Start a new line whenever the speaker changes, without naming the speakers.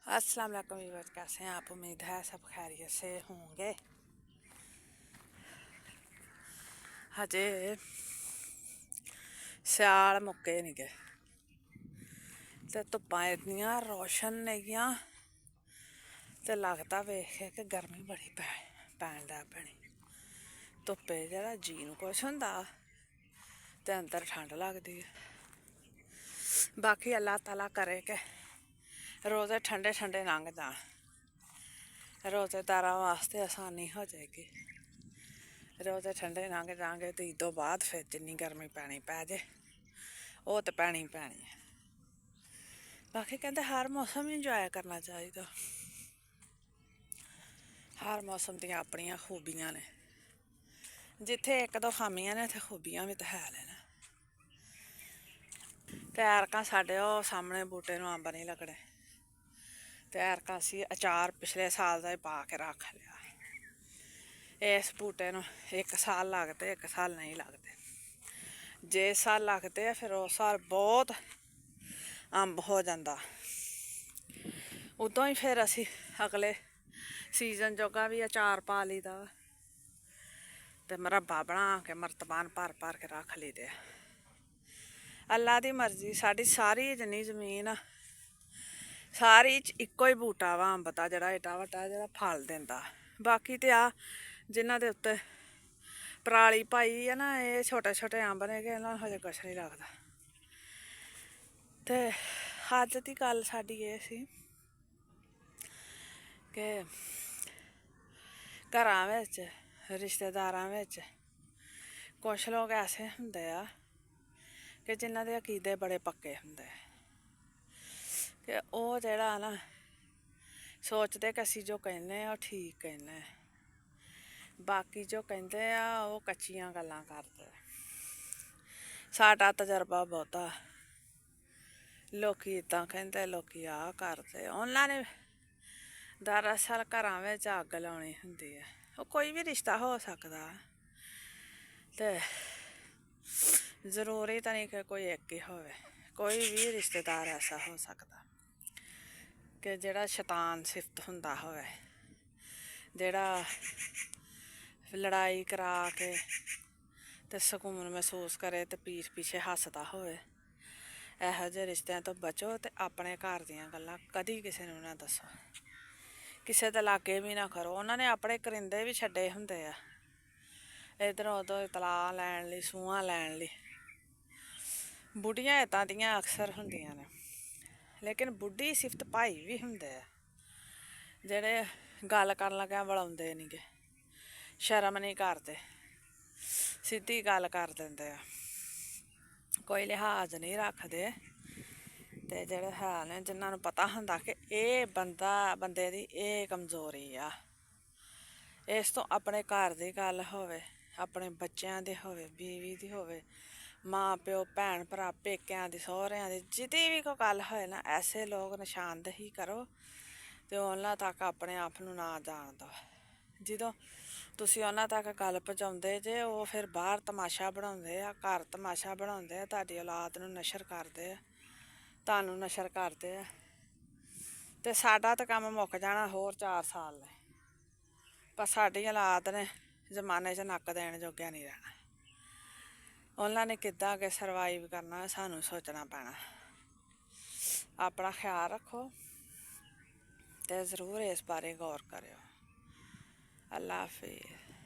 अस्सलाम वालेकुम व्यूअर्स, कैसे हैं आप? उम्मीद है सब खैरियत से होंगे। हजे सियाल मुक्के नहीं गए ते धुप्पां इन्नियां रोशन नेगियां ते लगदा वेख के कि गर्मी बड़ी पैन लग पैनी। धुप्पे जेह्ड़ा जीन कुछ होंदा ते अंदर ठंड लगदी है। बाकी अल्लाह ताला करे कि रोज़े ठंडे ठंडे लंघ जान, रोज़ेदारा वास्ते आसानी हो जाएगी। रोज़े ठंडे लंघ जाएंगे तो ईदों बाद फिर जिन्नी गर्मी पैनी पै जे ओह् ते पैनी पैनी है। बाकी कहते हर मौसम इंजॉय करना चाहिए। हर मौसम दियां अपनियां खूबियां ने, जिथे एक दो खामियां ने उत्थे खूबियां भी तो है ने। ते ऐरकां साढ़े ओह् सामने बूटे नूं अंब नहीं लगने ते ऐरकां असी अचार पिछले साल का ही पा के रख लिया। इस बूटे नूं एक साल लगते, एक साल नहीं लगते। जिस साल लगते फिर उस साल बहुत अंब हो जाता। उदों ही फिर असी अगले सीजन जोगा भी अचार पा लीदा ते मरब्बा बना के मर्तबान भर के रख लीदे। अल्लाह दी मर्जी, साड़ी सारी जिन्नी जमीन सारी इक्को ही बूटा वा अंब दा जेह्ड़ा एड्डा वड्डा जेह्ड़ा फल दिंदा। बाकी ते आ जिन्हां दे उत्ते पराली पाई है ना, ये छोटे छोटे अंब ने कि इन्हां हजे कुछ नहीं लगदा। ते अज्ज दी गल साडी एह् सी कि घरां बिच रिश्तेदारां बिच कुछ लोग ऐसे हुंदे आ कि जिन्हां दे अकीदे बड़े पक्के हुंदे कि ओह् जेह्ड़ा ना सोचदे कि असी जो कहने ओह् ठीक कहने, बाकी जो कहते आ ओह् कच्चियां गल्लां करदे। साडा तजर्बा बहुता, लोकी इदां कहते लोकी आ करदे। उन्हां ने दरअसल घरां बिच अग्ग लाउणी हुंदी है। ओह् कोई भी रिश्ता हो सकदा ते जरूरी तो नहीं कि कोई एक ही होवे। कोई भी रिश्तेदार ऐसा हो सकदा कि जेह्ड़ा शैतान सिफत हुंदा होवे, जेह्ड़ा लड़ाई करा के ते सकून महसूस करे ते पीठ पिछे हसदा होवे। इहो जे रिश्तें तो बचो ते अपने घर दियां गल्लां कदी किसे नूं ना दस्सो, किसे दे लागे भी ना करो। उन्हां ने अपने करिंदे भी छड्डे हुंदे आ इधरों उधरों इतलाह लैण लई, सूहां लैण लई। बुढ़ियां इदां दियां अक्सर हुंदियां ने, लेकिन बुढ़ी सिफत भाई भी हुंदे आ जेह्ड़े गल्ल करन लग्गेआं बलाउंदे नी गे, शर्म नहीं करदे, सिद्धी गल्ल कर दिंदे आ, कोई लिहाज नहीं रखदे। ते जेह्ड़े है ने जिन्हां नूं पता हुंदा कि एह् बंदे दी एह् कमजोरी आ, इस तो अपने घर दी गल्ल होवे, अपने बच्चेआं दी होवे, बीवी दी होवे, मां प्यो भैन भरा पेकिआं दी सौह्रिआं दी जिदी भी कोई गल्ल होए ना, ऐसे लोग निशानदेही करो ते उन्हां तक अपने आप नूं ना जान दो। जदों तुसी उन्हां तक गल्ल पहुँचाउंदे जे ओह् फिर बाहर तमाशा बनाउंदे आ, घर तमाशा बनाउंदे आ, तुहाडी औलाद नूं नशर करदे आ, तुहानूं नशर करदे आ ते साडा ते कम्म मुक्क जाना होर 4 साल ने, पर साडी औलाद ने जमाने च नक्क देने जोग्गा नहीं रैह्ना। उन्हां ने किद्दां अग्गें सरवाइव करना सानूं सोचना पैना। अपना ख्याल रखो ते ज़रूर इस बारे गौर करेओ। अल्लाह हाफिज़।